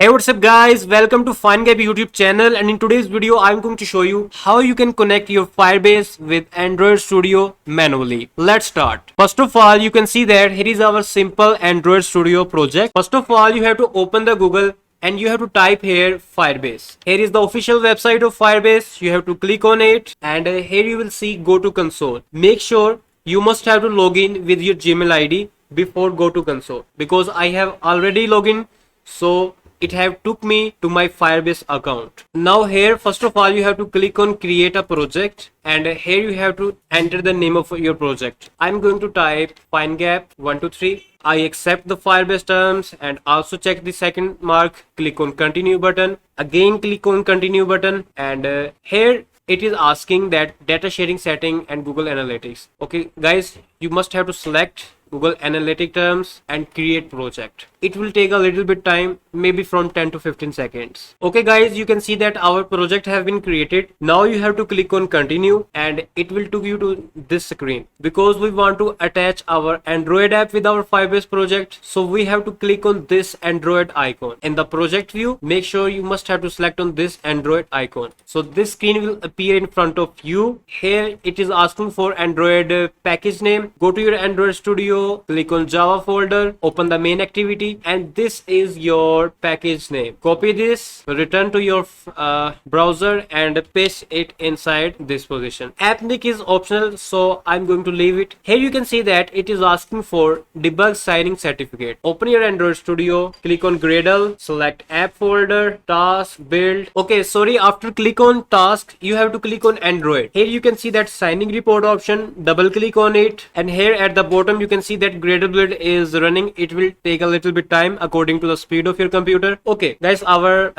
Hey, what's up guys, welcome to FineGap YouTube channel, and in today's video I'm going to show you how you can connect your Firebase with Android Studio manually. Let's start. First of all, you can see that here is our simple Android Studio project. First of all, you have to open the Google and you have to type here Firebase. Here is the official website of Firebase. You have to click on it, and here you will see go to console. Make sure you must have to log in with your Gmail ID before go to console, because I have already logged in, so it have took me to my Firebase account. Now here, first of all, you have to click on create a project, and here you have to enter the name of your project. I'm going to type FineGap123. I accept the Firebase terms and also check the second mark. Click on continue button. Again click on continue button, and here it is asking that data sharing setting and Google Analytics. Okay guys, you must have to select Google Analytic terms and create project. It will take a little bit time, maybe from 10 to 15 seconds. Okay guys, you can see that our project have been created. Now you have to click on continue, and it will take you to this screen, because we want to attach our Android app with our Firebase project. So we have to click on this Android icon. In the project view, make sure you must have to select on this Android icon. So this screen will appear in front of you. Here it is asking for Android package name. Go to your Android Studio, click on Java folder, open the main activity, and this is your package name. Copy this, return to your browser and paste it inside this position. App nick is optional, so I'm going to leave it. Here you can see that it is asking for debug signing certificate. Open your Android Studio, click on Gradle, select app folder, task, build. Okay, sorry, after click on task, you have to click on Android. Here you can see that signing report option, double click on it, and here at the bottom you can see that Gradle build is running. It will take a little bit time according to the speed of your computer. Okay guys, our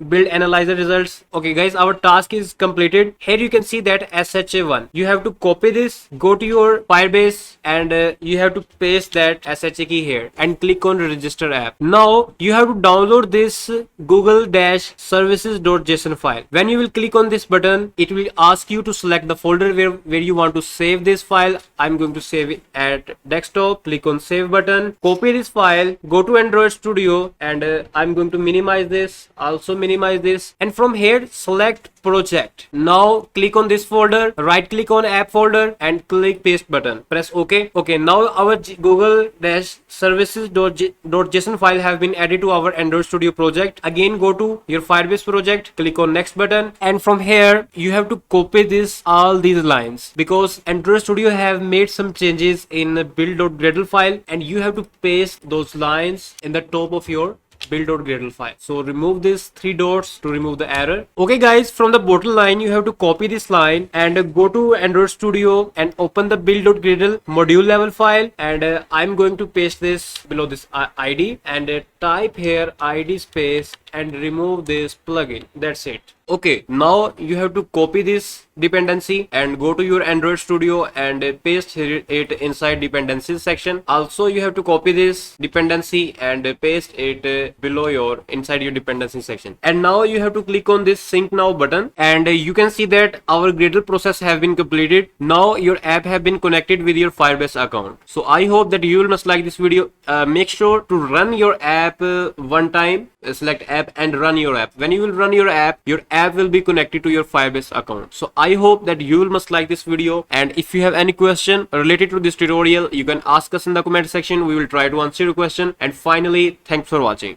build analyzer results. Okay guys, our task is completed. Here you can see that SHA1. You have to copy this, go to your Firebase, and you have to paste that SHA key here and click on register app. Now you have to download this google-services.json file. When you will click on this button, it will ask you to select the folder where you want to save this file. I'm going to save it at desktop. Click on save button, copy this file, go to Android Studio, and I'm going to minimize this, also minimize this, and from here select project. Now click on this folder, right click on app folder and click paste button, press OK. Okay, now our google-services.json file have been added to our Android Studio project. Again go to your Firebase project, click on next button, and from here you have to copy this all these lines, because Android Studio have made some changes in the build.gradle file, and you have to paste those lines in the top of your build.gradle file. So remove these three dots to remove the error. Okay guys, from the bottom line you have to copy this line and go to Android Studio and open the build.gradle module level file, and I'm going to paste this below this ID, and type here ID space and remove this plugin. That's it. Okay, now you have to copy this dependency and go to your Android Studio and paste it inside dependencies section. Also you have to copy this dependency and paste it below your inside your dependency section. And now you have to click on this sync now button, and you can see that our Gradle process have been completed. Now your app have been connected with your Firebase account. So I hope that you will must like this video. Make sure to run your app one time. Select app and run your app. When you will run your app will be connected to your Firebase account. So I hope that you will must like this video, and if you have any question related to this tutorial, you can ask us in the comment section. We will try to answer your question. And finally, thanks for watching.